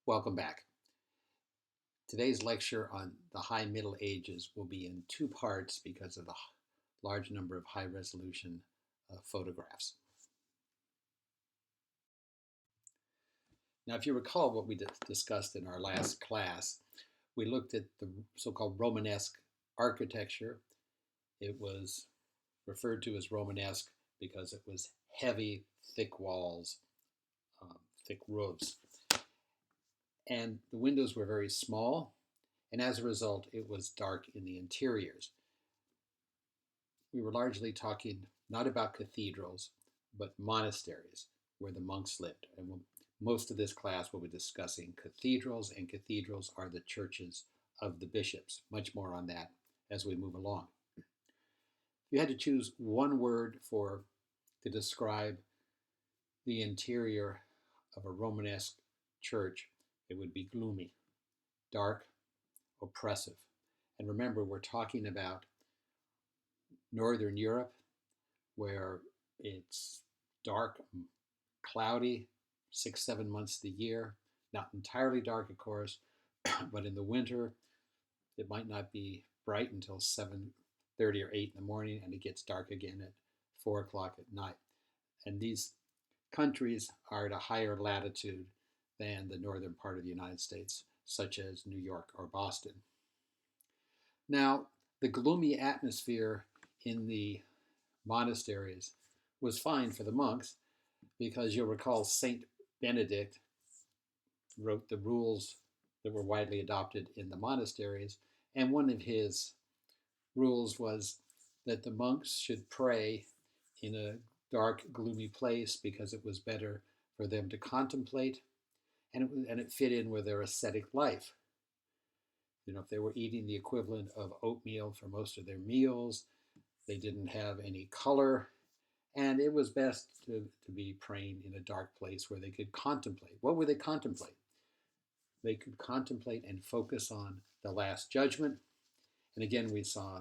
Welcome back. Today's lecture on the High Middle Ages will be in two parts because of the large number of high resolution photographs. Now, if you recall what we discussed in our last class, we looked at the so-called Romanesque architecture. It was referred to as Romanesque because it was heavy, thick walls, thick roofs. And the windows were very small, and as a result, it was dark in the interiors. We were largely talking not about cathedrals, but monasteries where the monks lived. And most of this class will be discussing cathedrals, and cathedrals are the churches of the bishops. Much more on that as we move along. If you had to choose one word to describe the interior of a Romanesque church, it would be gloomy, dark, oppressive. And remember, we're talking about Northern Europe, where it's dark, cloudy, 6, 7 months of the year. Not entirely dark, of course, but in the winter, it might not be bright until 7:30 or 8 in the morning, and it gets dark again at 4 o'clock at night. And these countries are at a higher latitude than the northern part of the United States, such as New York or Boston. Now, the gloomy atmosphere in the monasteries was fine for the monks because you'll recall Saint Benedict wrote the rules that were widely adopted in the monasteries, and one of his rules was that the monks should pray in a dark, gloomy place because it was better for them to contemplate, and it fit in with their ascetic life. If they were eating the equivalent of oatmeal for most of their meals, they didn't have any color, and it was best to be praying in a dark place where they could contemplate. What would they contemplate? They could contemplate and focus on the Last Judgment. And again, we saw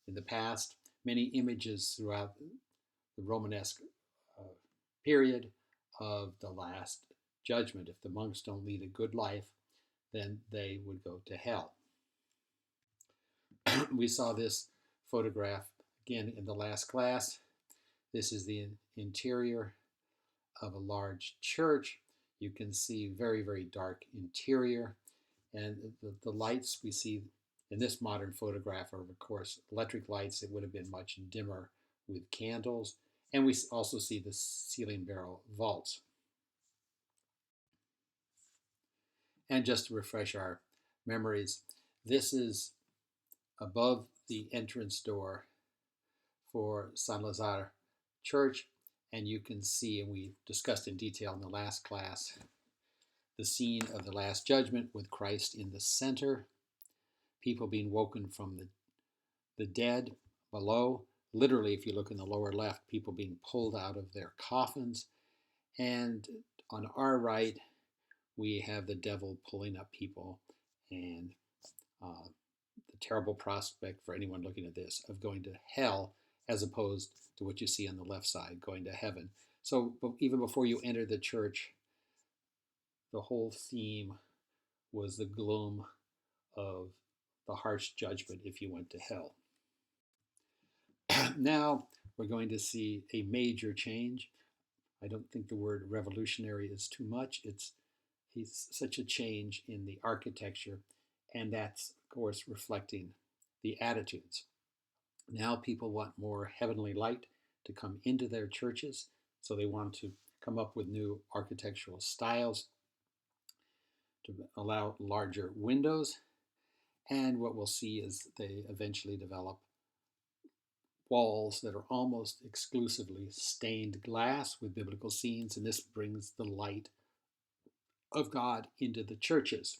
in the past many images throughout the Romanesque period of the Last Judgment. If the monks don't lead a good life, then they would go to hell. We saw this photograph again in the last class. This is the interior of a large church. You can see very, very dark interior. And the lights we see in this modern photograph are, of course, electric lights. It would have been much dimmer with candles. And we also see the ceiling barrel vaults. And just to refresh our memories, this is above the entrance door for San Lazar Church, and you can see, and we discussed in detail in the last class, the scene of the Last Judgment with Christ in the center, people being woken from the dead below. Literally, if you look in the lower left, people being pulled out of their coffins. And on our right, we have the devil pulling up people, and the terrible prospect for anyone looking at this of going to hell as opposed to what you see on the left side, going to heaven. So even before you enter the church, the whole theme was the gloom of the harsh judgment if you went to hell. Now we're going to see a major change. I don't think the word revolutionary is too much. It's such a change in the architecture, and that's, of course, reflecting the attitudes. Now people want more heavenly light to come into their churches, so they want to come up with new architectural styles to allow larger windows. And what we'll see is they eventually develop walls that are almost exclusively stained glass with biblical scenes, and this brings the light of God into the churches.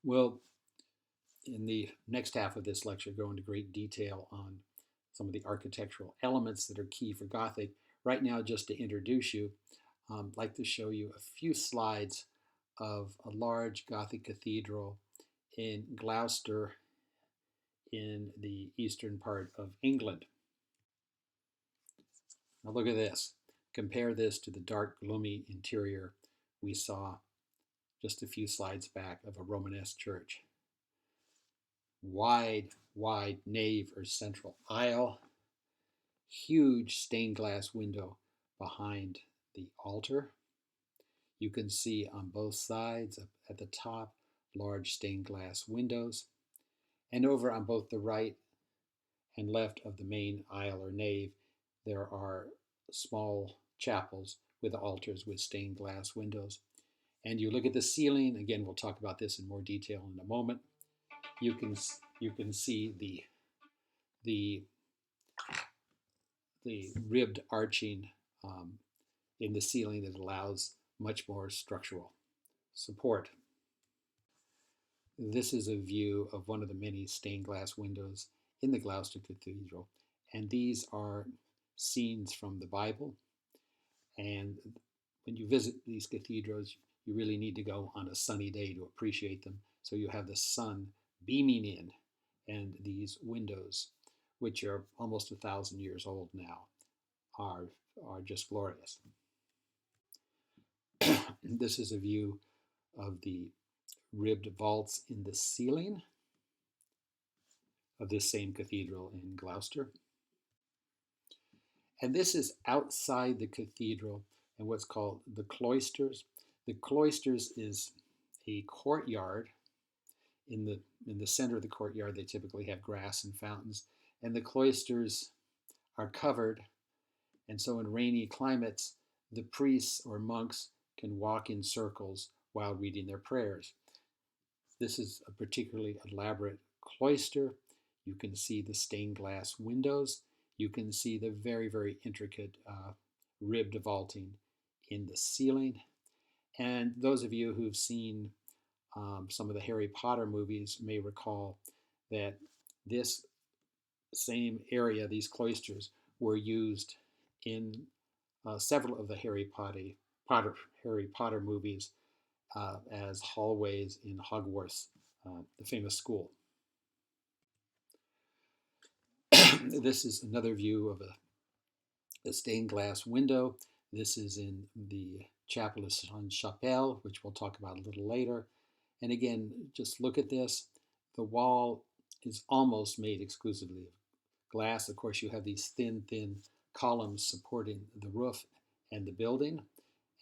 We'll, in the next half of this lecture, go into great detail on some of the architectural elements that are key for Gothic. Right now, just to introduce you, I'd like to show you a few slides of a large Gothic cathedral in Gloucester in the eastern part of England. Now look at this. Compare this to the dark, gloomy interior we saw just a few slides back of a Romanesque church. Wide nave or central aisle, huge stained glass window behind the altar. You can see on both sides at the top large stained glass windows, and over on both the right and left of the main aisle or nave there are small chapels with altars with stained glass windows. And you look at the ceiling, again we'll talk about this in more detail in a moment. You can see the ribbed arching in the ceiling that allows much more structural support. This is a view of one of the many stained glass windows in the Gloucester Cathedral, and these are scenes from the Bible. And when you visit these cathedrals, you really need to go on a sunny day to appreciate them. So you have the sun beaming in, and these windows, which are almost 1,000 years old now, are just glorious. This is a view of the ribbed vaults in the ceiling of this same cathedral in Gloucester. And this is outside the cathedral and what's called the cloisters. The cloisters is a courtyard. In the center of the courtyard, they typically have grass and fountains, and the cloisters are covered. And so in rainy climates, the priests or monks can walk in circles while reading their prayers. This is a particularly elaborate cloister. You can see the stained glass windows. You can see the very, very intricate ribbed vaulting in the ceiling. And those of you who've seen some of the Harry Potter movies may recall that this same area, these cloisters, were used in several of the Harry Potter movies as hallways in Hogwarts, the famous school. This is another view of a stained glass window. This is in the Chapel of Sainte-Chapelle, which we'll talk about a little later. And again, just look at this. The wall is almost made exclusively of glass. Of course, you have these thin columns supporting the roof and the building.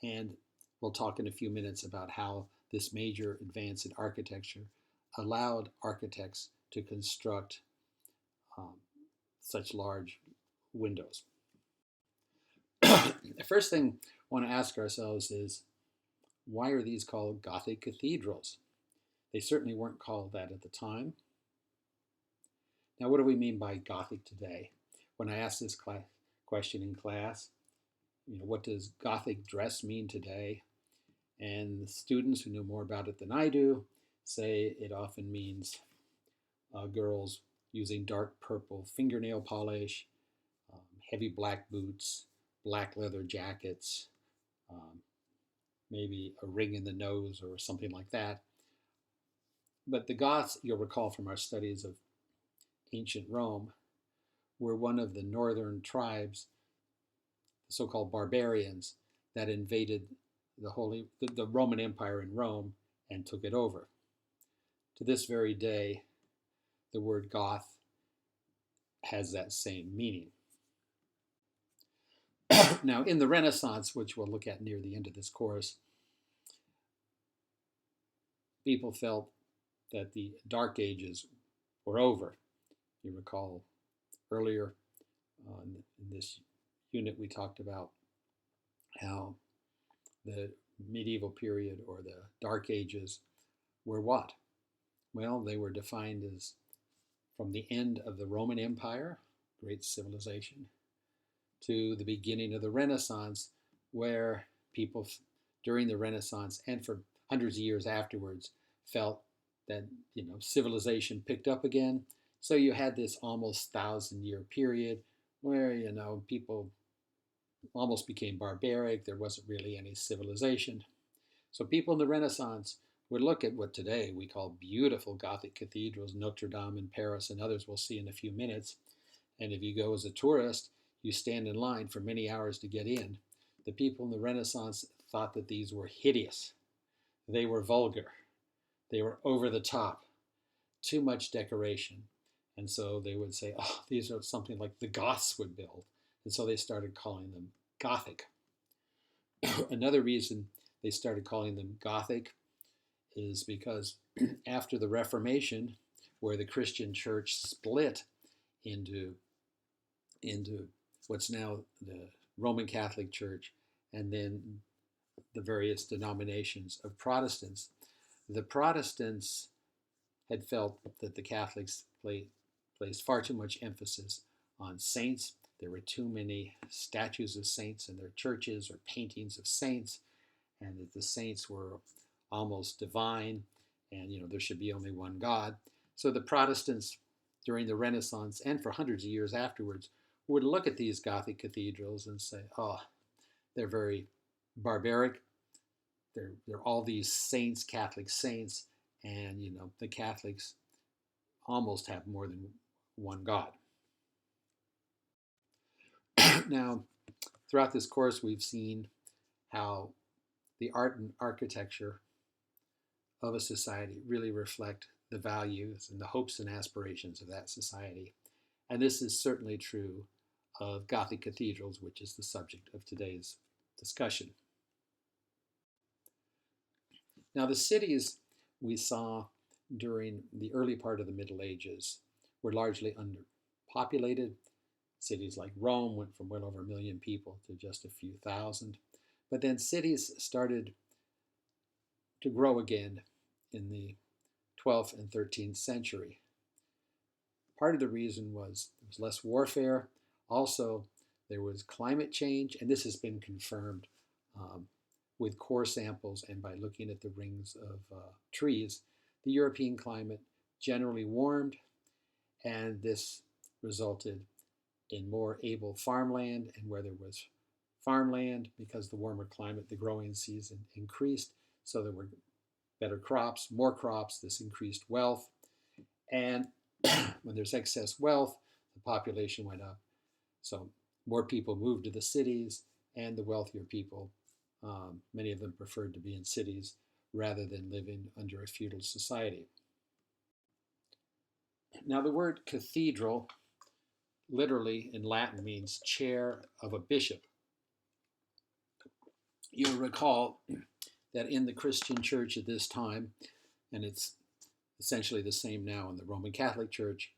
And we'll talk in a few minutes about how this major advance in architecture allowed architects to construct such large windows. The first thing we want to ask ourselves is, why are these called Gothic cathedrals? They certainly weren't called that at the time. Now, what do we mean by Gothic today? When I ask this question in class, what does Gothic dress mean today? And the students who know more about it than I do say it often means girls using dark purple fingernail polish, heavy black boots, black leather jackets, maybe a ring in the nose or something like that. But the Goths, you'll recall from our studies of ancient Rome, were one of the northern tribes, the so-called barbarians, that invaded the Roman Empire in Rome and took it over. To this very day, the word Goth has that same meaning. Now, in the Renaissance, which we'll look at near the end of this course, people felt that the Dark Ages were over. You recall earlier in this unit we talked about how the medieval period or the Dark Ages were what? Well, they were defined as from the end of the Roman Empire, great civilization, to the beginning of the Renaissance, where people during the Renaissance and for hundreds of years afterwards felt that civilization picked up again. So you had this almost 1,000-year period where people almost became barbaric. There wasn't really any civilization. So people in the Renaissance would look at what today we call beautiful Gothic cathedrals, Notre Dame in Paris and others we'll see in a few minutes. And if you go as a tourist, you stand in line for many hours to get in. The people in the Renaissance thought that these were hideous. They were vulgar. They were over the top, too much decoration. And so they would say, oh, these are something like the Goths would build. And so they started calling them Gothic. Another reason they started calling them Gothic is because after the Reformation, where the Christian church split into what's now the Roman Catholic Church and then the various denominations of Protestants, the Protestants had felt that the Catholics placed far too much emphasis on saints. There were too many statues of saints in their churches or paintings of saints, and that the saints were almost divine, and there should be only one God. So the Protestants during the Renaissance and for hundreds of years afterwards would look at these Gothic cathedrals and say, oh, they're very barbaric. They're all these saints, Catholic saints, and the Catholics almost have more than one God. Now, throughout this course, we've seen how the art and architecture of a society really reflect the values and the hopes and aspirations of that society. And this is certainly true of Gothic cathedrals, which is the subject of today's discussion. Now, the cities we saw during the early part of the Middle Ages were largely underpopulated. Cities like Rome went from well over 1 million people to just a few thousand. But then cities started to grow again in the 12th and 13th century. Part of the reason was there was less warfare. Also, there was climate change, and this has been confirmed with core samples and by looking at the rings of trees. The European climate generally warmed, and this resulted in more able farmland, and where there was farmland, because the warmer climate, the growing season increased, so there were better crops, more crops, this increased wealth, and when there's excess wealth, the population went up. So more people moved to the cities, and the wealthier people, many of them preferred to be in cities rather than living under a feudal society. Now, the word cathedral literally in Latin means chair of a bishop. You'll recall that in the Christian church at this time, and it's essentially the same now in the Roman Catholic Church,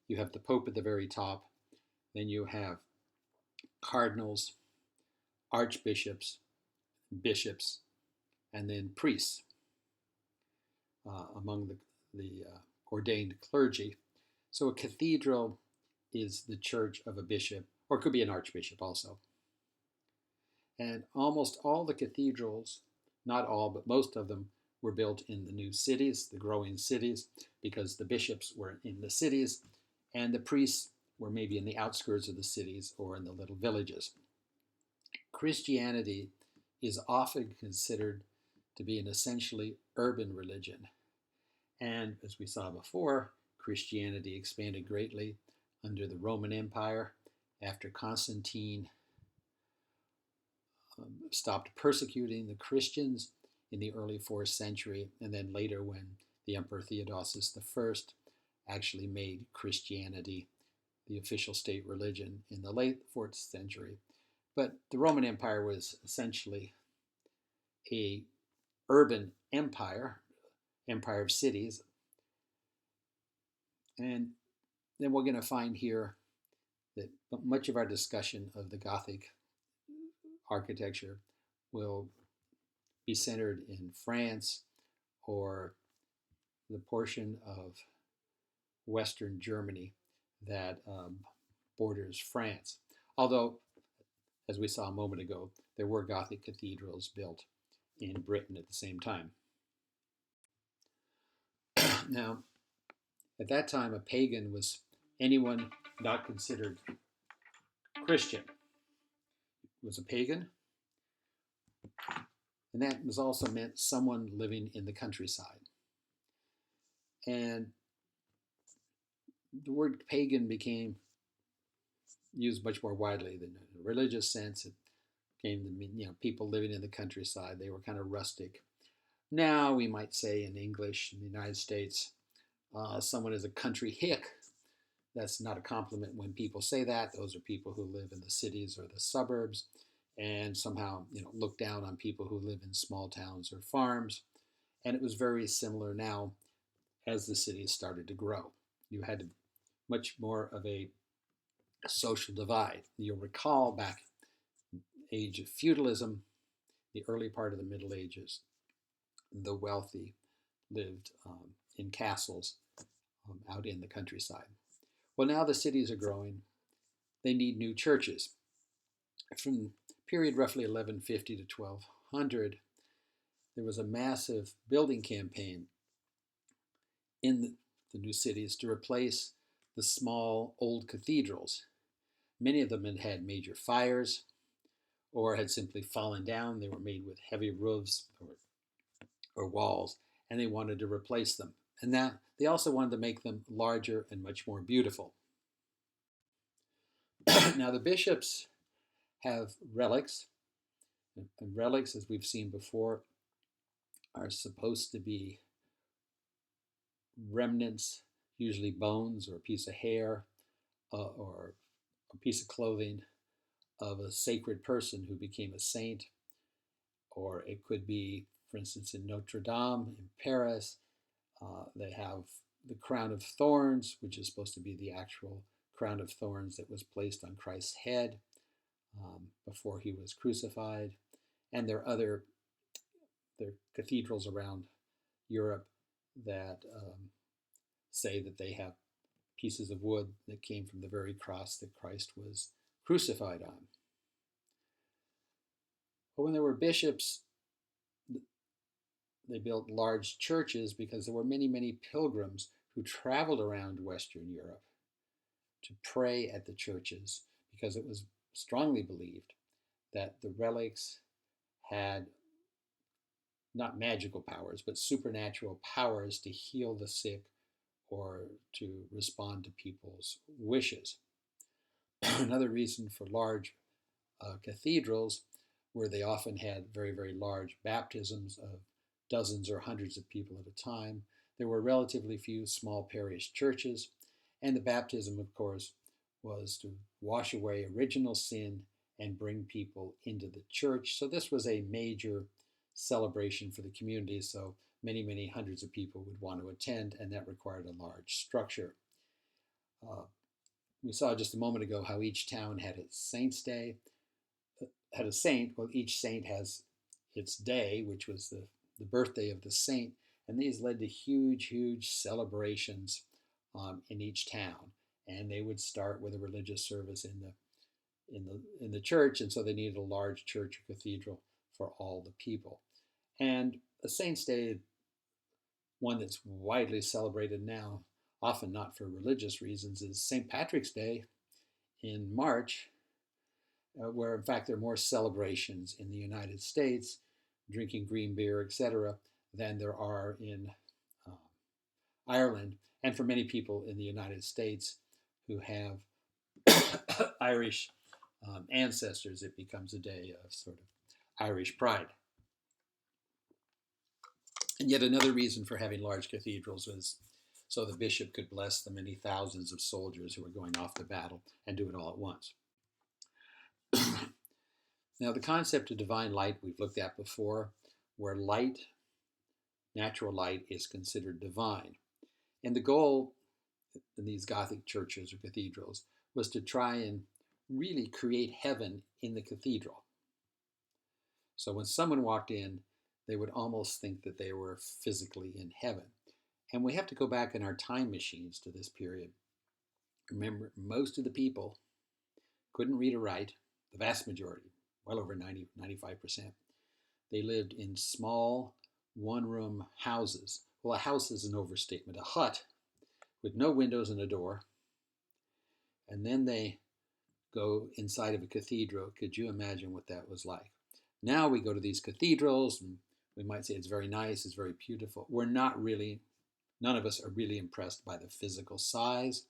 you have the Pope at the very top, then you have cardinals, archbishops, bishops, and then priests among the ordained clergy. So a cathedral is the church of a bishop, or it could be an archbishop also. And almost all the cathedrals, not all, but most of them, were built in the new cities, the growing cities, because the bishops were in the cities, and the priests were maybe in the outskirts of the cities or in the little villages. Christianity is often considered to be an essentially urban religion. And as we saw before, Christianity expanded greatly under the Roman Empire after Constantine stopped persecuting the Christians in the early 4th century, and then later when the Emperor Theodosius I actually made Christianity the official state religion in the late 4th century. But the Roman Empire was essentially an urban empire of cities. And then we're going to find here that much of our discussion of the Gothic architecture will be centered in France or the portion of Western Germany that borders France. Although, as we saw a moment ago, there were Gothic cathedrals built in Britain at the same time. Now, at that time, a pagan was anyone not considered Christian. Was a pagan, and that was also meant someone living in the countryside. And the word pagan became used much more widely than in a religious sense. It came to mean, people living in the countryside. They were kind of rustic. Now we might say in English in the United States, someone is a country hick. That's not a compliment when people say that. Those are people who live in the cities or the suburbs and somehow, look down on people who live in small towns or farms. And it was very similar now as the cities started to grow. You had much more of a social divide. You'll recall back age of feudalism, the early part of the Middle Ages, the wealthy lived in castles out in the countryside. Well, now the cities are growing. They need new churches. From period roughly 1150 to 1200, there was a massive building campaign in the new cities to replace the small old cathedrals. Many of them had had major fires or had simply fallen down. They were made with heavy roofs or walls, and they wanted to replace them. And that they also wanted to make them larger and much more beautiful. Now the bishops have relics, and relics, as we've seen before, are supposed to be remnants, usually bones or a piece of hair or a piece of clothing of a sacred person who became a saint. Or it could be, for instance, in Notre Dame in Paris, they have the crown of thorns, which is supposed to be the actual crown of thorns that was placed on Christ's head before he was crucified. And there are cathedrals around Europe that say that they have pieces of wood that came from the very cross that Christ was crucified on. But when there were bishops, they built large churches because there were many, many pilgrims who traveled around Western Europe to pray at the churches because it was strongly believed that the relics had not magical powers, but supernatural powers to heal the sick or to respond to people's wishes. Another reason for large cathedrals, where they often had very, very large baptisms of dozens or hundreds of people at a time, there were relatively few small parish churches, and the baptism, of course, was to wash away original sin and bring people into the church. So this was a major celebration for the community, so many, many hundreds of people would want to attend, and that required a large structure. We saw just a moment ago how each town had its saint's day, had a saint. Well, each saint has its day, which was the birthday of the saint, and these led to huge, huge celebrations in each town. And they would start with a religious service in the church, and so they needed a large church or cathedral for all the people. And a saint's day, one that's widely celebrated now, often not for religious reasons, is St. Patrick's Day in March, where in fact there are more celebrations in the United States, drinking green beer, etc., than there are in Ireland, and for many people in the United States who have Irish ancestors, it becomes a day of sort of Irish pride. And yet another reason for having large cathedrals was so the bishop could bless the many thousands of soldiers who were going off to battle and do it all at once. Now, the concept of divine light we've looked at before, where light, natural light, is considered divine. And the goal in these Gothic churches or cathedrals was to try and really create heaven in the cathedral. So when someone walked in, they would almost think that they were physically in heaven. And we have to go back in our time machines to this period. Remember, most of the people couldn't read or write, the vast majority, well over 95%. They lived in small one-room houses. Well, a house is an overstatement. A hut with no windows and a door. And then they go inside of a cathedral. Could you imagine what that was like? Now we go to these cathedrals and we might say it's very nice, it's very beautiful. We're not really, none of us are really impressed by the physical size,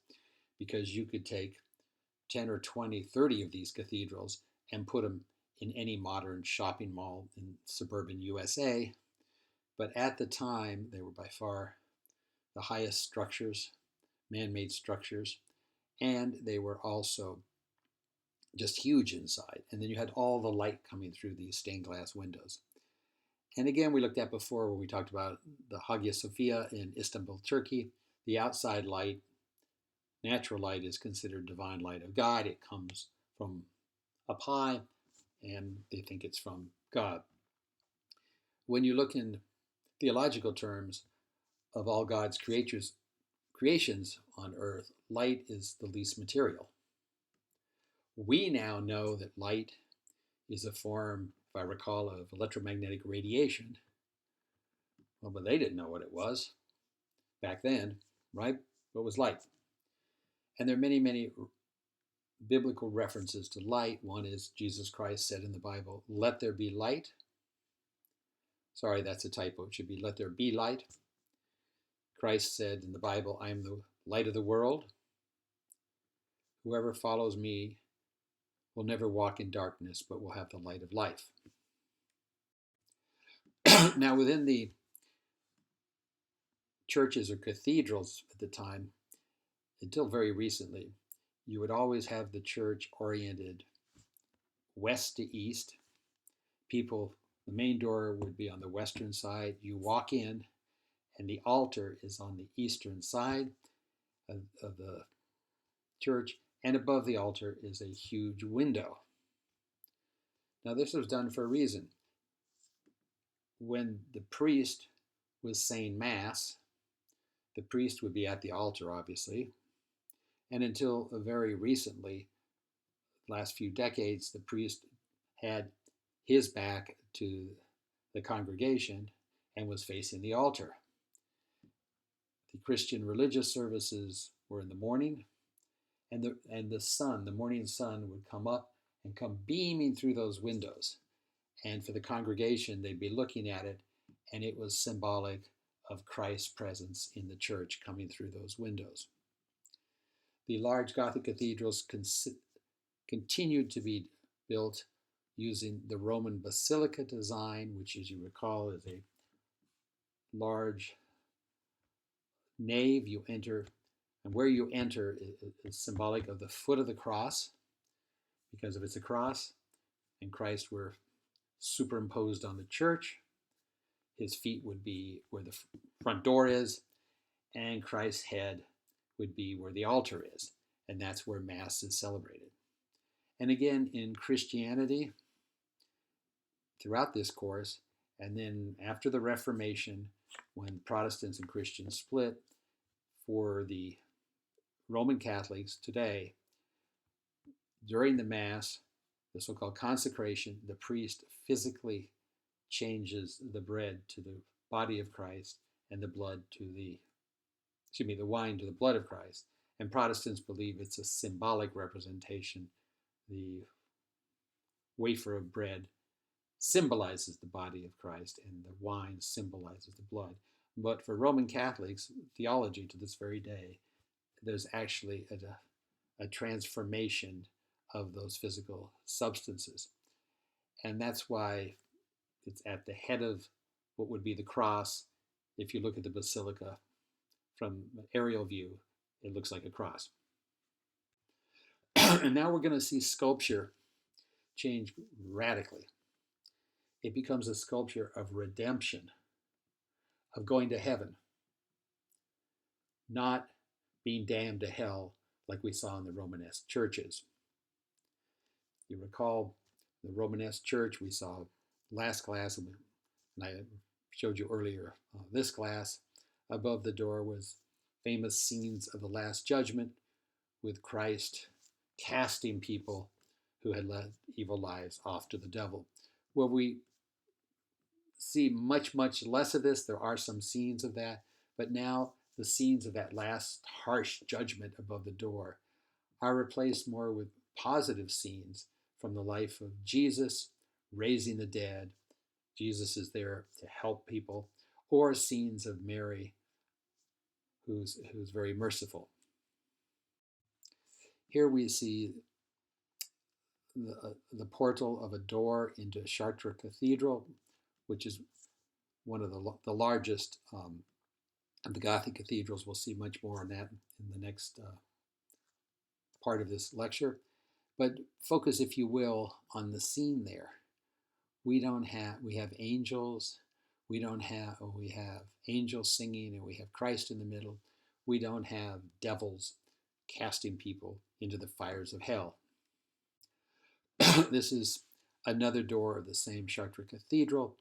because you could take 10 or 20, 30 of these cathedrals and put them in any modern shopping mall in suburban USA. But at the time, they were by far the highest structures, man-made structures, and they were also just huge inside. And then you had all the light coming through these stained glass windows. And again, we looked at before when we talked about the Hagia Sophia in Istanbul, Turkey. The outside light, natural light, is considered divine light of God. It comes from up high, and they think it's from God. When you look in theological terms of all God's creations on earth, light is the least material. We now know that light is a form, if I recall, of electromagnetic radiation. Well, but they didn't know what it was back then, right? What was light? And there are many, many biblical references to light. One is Jesus Christ said in the Bible, "Let there be light." Sorry, that's a typo. It should be, "Let there be light." Christ said in the Bible, "I am the light of the world. Whoever follows me will never walk in darkness, but will have the light of life." Now, within the churches or cathedrals at the time, until very recently, you would always have the church oriented west to east. People, the main door would be on the western side. You walk in, and the altar is on the eastern side of the church, and above the altar is a huge window. Now, this was done for a reason. When the priest was saying Mass, the priest would be at the altar, obviously, and until very recently, last few decades, the priest had his back to the congregation and was facing the altar. The Christian religious services were in the morning, and the sun, the morning sun, would come up and come beaming through those windows. And for the congregation, they'd be looking at it, and it was symbolic of Christ's presence in the church coming through those windows. The large Gothic cathedrals continued to be built using the Roman basilica design, which, as you recall, is a large nave. You enter, and where you enter is symbolic of the foot of the cross, because if it's a cross and Christ were superimposed on the church, his feet would be where the front door is, and Christ's head would be where the altar is, and that's where Mass is celebrated. And again, in Christianity, throughout this course, and then after the Reformation, when Protestants and Christians split, for the Roman Catholics today, during the Mass, the so-called consecration, the priest physically changes the bread to the body of Christ and the blood to the wine to the blood of Christ. And Protestants believe it's a symbolic representation. The wafer of bread symbolizes the body of Christ, and the wine symbolizes the blood. But for Roman Catholics, theology to this very day, there's actually a transformation of those physical substances. And that's why it's at the head of what would be the cross. If you look at the basilica from an aerial view, it looks like a cross. And now we're going to see sculpture change radically. It becomes a sculpture of redemption, of going to heaven, not being damned to hell like we saw in the Romanesque churches. You recall the Romanesque church we saw last class, and I showed you earlier this class. Above the door was famous scenes of the Last Judgment, with Christ casting people who had led evil lives off to the devil. Well, we see much, much less of this. There are some scenes of that, but now the scenes of that last harsh judgment above the door are replaced more with positive scenes from the life of Jesus, raising the dead. Jesus is there to help people, or scenes of Mary, who's very merciful. Here we see the portal of a door into Chartres Cathedral, which is one of the largest of the Gothic cathedrals. We'll see much more on that in the next part of this lecture. But focus, if you will, on the scene there. We have angels. We have angels singing, and we have Christ in the middle. We don't have devils casting people into the fires of hell. This is another door of the same Chartres Cathedral.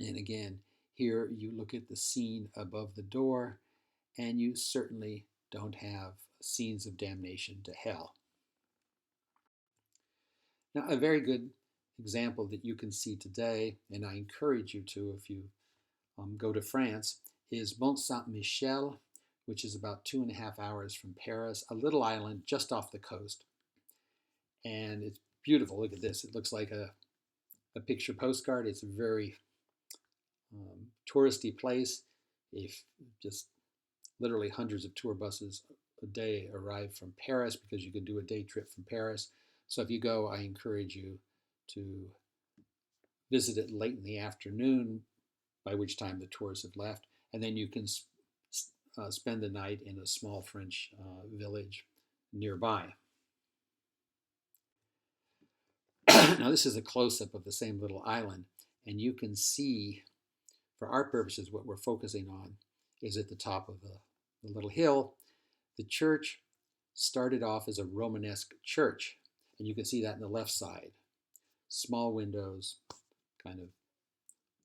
And again, here you look at the scene above the door, and you certainly don't have scenes of damnation to hell. Now, a very good example that you can see today, and I encourage you to if you go to France, is Mont Saint-Michel, which is about 2.5 hours from Paris, a little island just off the coast. And it's beautiful. Look at this. It looks like a picture postcard. It's a very touristy place. If just literally hundreds of tour buses a day arrive from Paris, because you can do a day trip from Paris. So if you go, I encourage you to visit it late in the afternoon, by which time the tourists have left, and then you can spend the night in a small French village nearby. Now this is a close-up of the same little island, and you can see, for our purposes, what we're focusing on is at the top of the little hill. The church started off as a Romanesque church, and you can see that in the left side. Small windows, kind of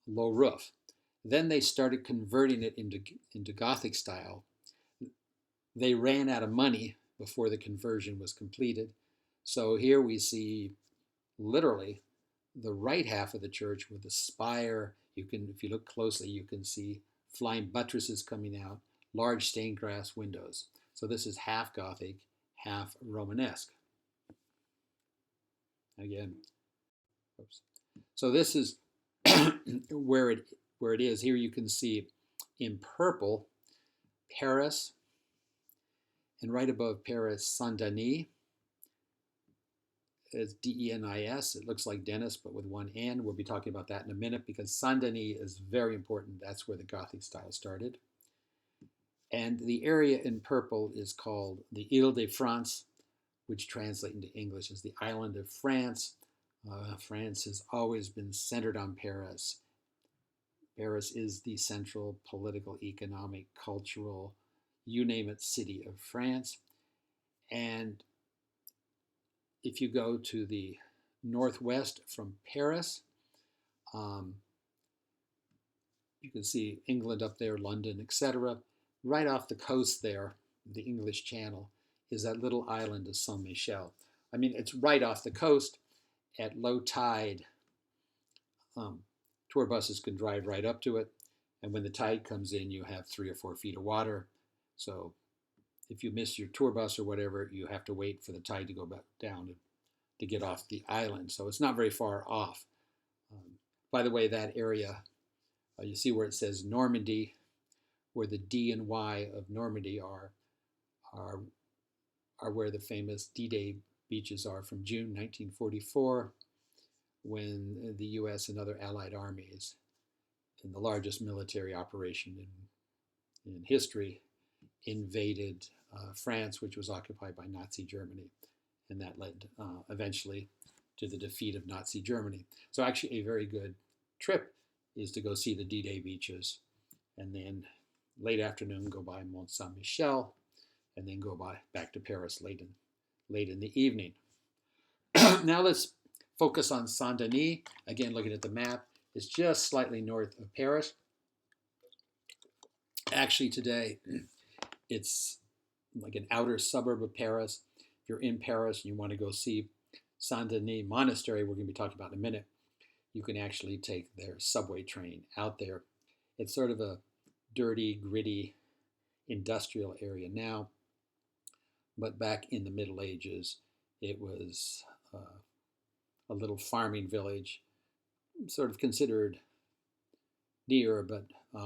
low roof. Then they started converting it into Gothic style. They ran out of money before the conversion was completed. So here we see literally the right half of the church with the spire. If you look closely, you can see flying buttresses coming out, large stained glass windows. So this is half Gothic, half Romanesque. Again, oops. So this is where it is. Here you can see in purple Paris, and right above Paris, Saint-Denis. It's D-E-N-I-S. It looks like Dennis, but with one N. We'll be talking about that in a minute, because Saint-Denis is very important. That's where the Gothic style started. And the area in purple is called the Ile-de-France, which translates into English as the island of France. France has always been centered on Paris. Paris is the central political, economic, cultural, you name it, city of France. And if you go to the northwest from Paris, you can see England up there, London, etc. Right off the coast there, the English Channel, is that little island of Saint-Michel. I mean, it's right off the coast. At low tide, tour buses can drive right up to it. And when the tide comes in, you have 3 or 4 feet of water. So if you miss your tour bus or whatever, you have to wait for the tide to go back down to get off the island. So it's not very far off. By the way, that area, you see where it says Normandy, where the D and Y of Normandy are where the famous D-Day beaches are from June 1944, when the U.S. and other Allied armies, in the largest military operation in history, invaded France, which was occupied by Nazi Germany. And that led eventually to the defeat of Nazi Germany. So actually a very good trip is to go see the D-Day beaches, and then late afternoon go by Mont Saint-Michel, and then go back to Paris late in the evening. Now let's focus on Saint-Denis. Again, looking at the map, it's just slightly north of Paris. Actually today, it's like an outer suburb of Paris. If you're in Paris and you want to go see Saint-Denis Monastery, we're going to be talking about in a minute, you can actually take their subway train out there. It's sort of a dirty, gritty, industrial area now, but back in the Middle Ages, it was a little farming village, sort of considered near, but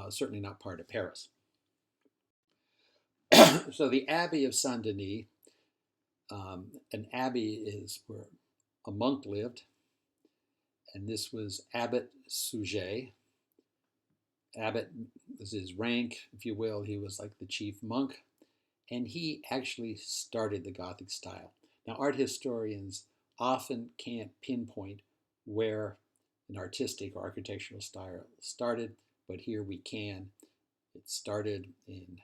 certainly not part of Paris. So the Abbey of Saint-Denis, an abbey is where a monk lived, and this was Abbot Suger. Abbot was his rank, if you will. He was like the chief monk, and he actually started the Gothic style. Now, art historians often can't pinpoint where an artistic or architectural style started, but here we can. It started in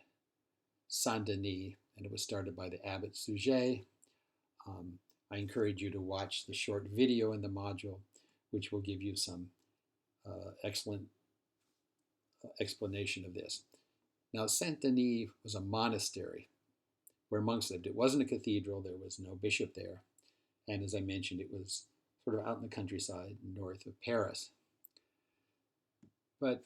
Saint Denis, and it was started by the Abbot Suger. I encourage you to watch the short video in the module, which will give you some excellent explanation of this. Now, Saint Denis was a monastery where monks lived. It wasn't a cathedral. There was no bishop there. And as I mentioned, it was sort of out in the countryside north of Paris. But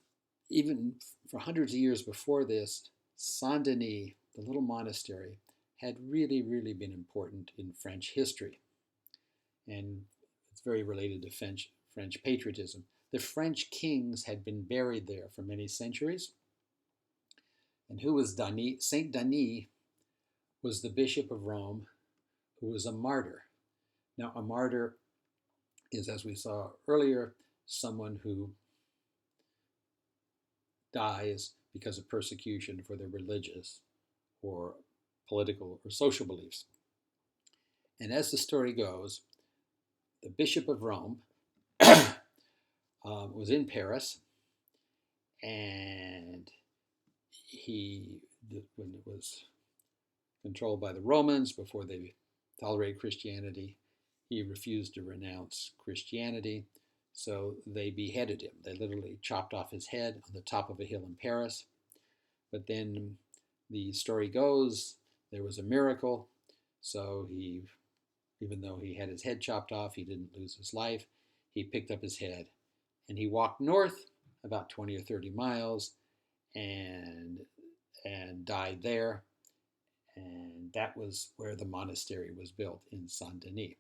even for hundreds of years before this, Saint Denis, the little monastery, had really, really been important in French history. And it's very related to French patriotism. The French kings had been buried there for many centuries. And who was Denis? Saint Denis was the Bishop of Rome, who was a martyr. Now, a martyr is, as we saw earlier, someone who dies because of persecution for their religious or political or social beliefs. And as the story goes, the Bishop of Rome was in Paris, and when it was controlled by the Romans before they tolerated Christianity, he refused to renounce Christianity, so they beheaded him. They literally chopped off his head on the top of a hill in Paris. But then the story goes, there was a miracle, so even though he had his head chopped off, he didn't lose his life. He picked up his head and he walked north about 20 or 30 miles and died there. And that was where the monastery was built, in Saint Denis.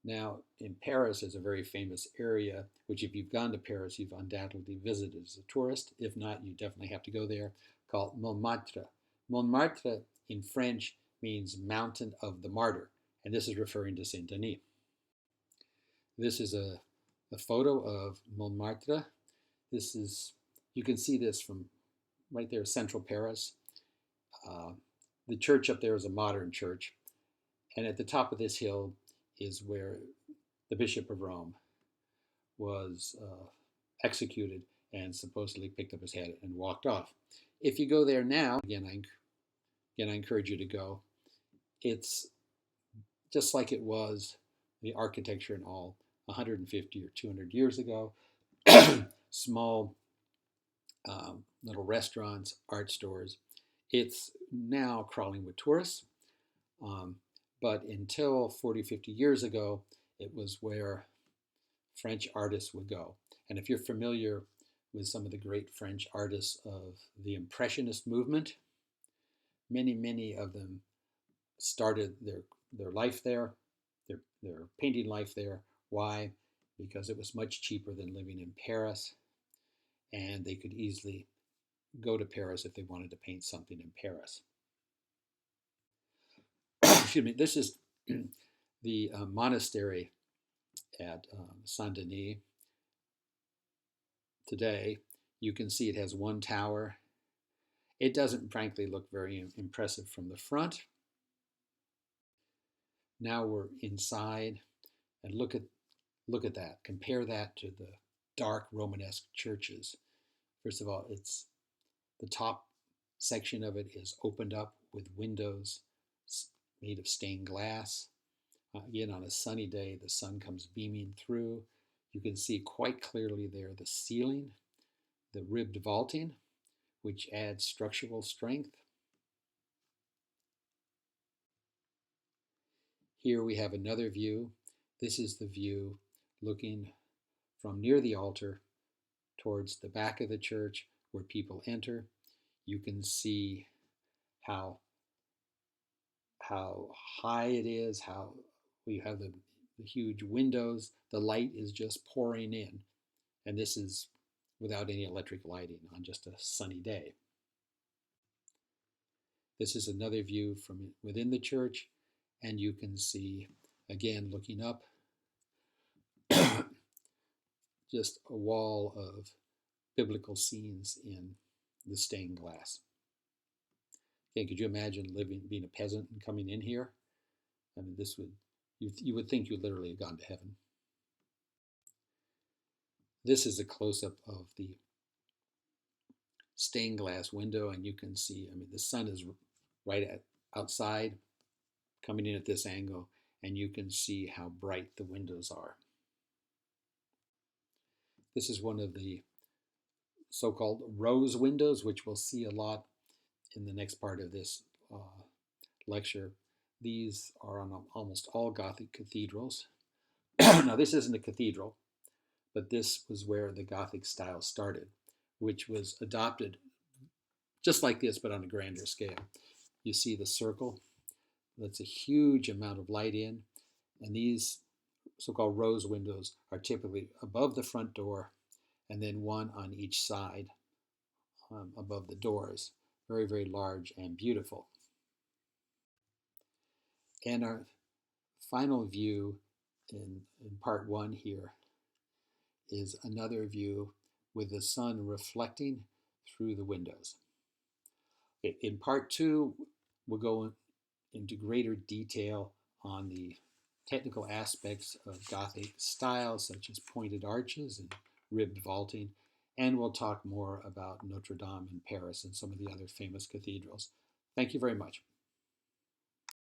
Now, in Paris is a very famous area, which if you've gone to Paris, you've undoubtedly visited as a tourist. If not, you definitely have to go there, called Montmartre. Montmartre in French means mountain of the martyr, and this is referring to Saint Denis. This is a photo of Montmartre. You can see this from right there, central Paris. The church up there is a modern church, and at the top of this hill is where the Bishop of Rome was executed and supposedly picked up his head and walked off. If you go there now, again, I encourage you to go. It's just like it was, the architecture and all, 150 or 200 years ago. Small little restaurants, art stores. It's now crawling with tourists. But until 40, 50 years ago, it was where French artists would go. And if you're familiar with some of the great French artists of the Impressionist movement, many of them started their life there, their painting life there. Why? Because it was much cheaper than living in Paris, and they could easily go to Paris if they wanted to paint something in Paris. Excuse me, this is the monastery at Saint Denis. Today, you can see it has one tower. It doesn't, frankly, look very impressive from the front. Now we're inside, and look at that. Compare that to the dark Romanesque churches. First of all, it's the top section of it is opened up with windows made of stained glass. Again, on a sunny day, the sun comes beaming through. You can see quite clearly there the ceiling, the ribbed vaulting, which adds structural strength. Here we have another view. This is the view looking from near the altar towards the back of the church where people enter. You can see how high it is, how we have the huge windows. The light is just pouring in. And this is without any electric lighting on just a sunny day. This is another view from within the church, and you can see, again, looking up, just a wall of biblical scenes in the stained glass. Okay, could you imagine being a peasant and coming in here? I mean, you would think you literally have gone to heaven. This is a close-up of the stained glass window, and you can see, I mean, the sun is right outside, coming in at this angle, and you can see how bright the windows are. This is one of the so-called rose windows, which we'll see a lot in the next part of this lecture. These are on almost all Gothic cathedrals. Now, this isn't a cathedral, but this was where the Gothic style started, which was adopted just like this, but on a grander scale. You see the circle, that's a huge amount of light in, and these so-called rose windows are typically above the front door and then one on each side above the doors. Very, very large and beautiful. And our final view in part one here is another view with the sun reflecting through the windows. In part two, we'll go into greater detail on the technical aspects of Gothic style, such as pointed arches and ribbed vaulting, and we'll talk more about Notre Dame in Paris and some of the other famous cathedrals. Thank you very much.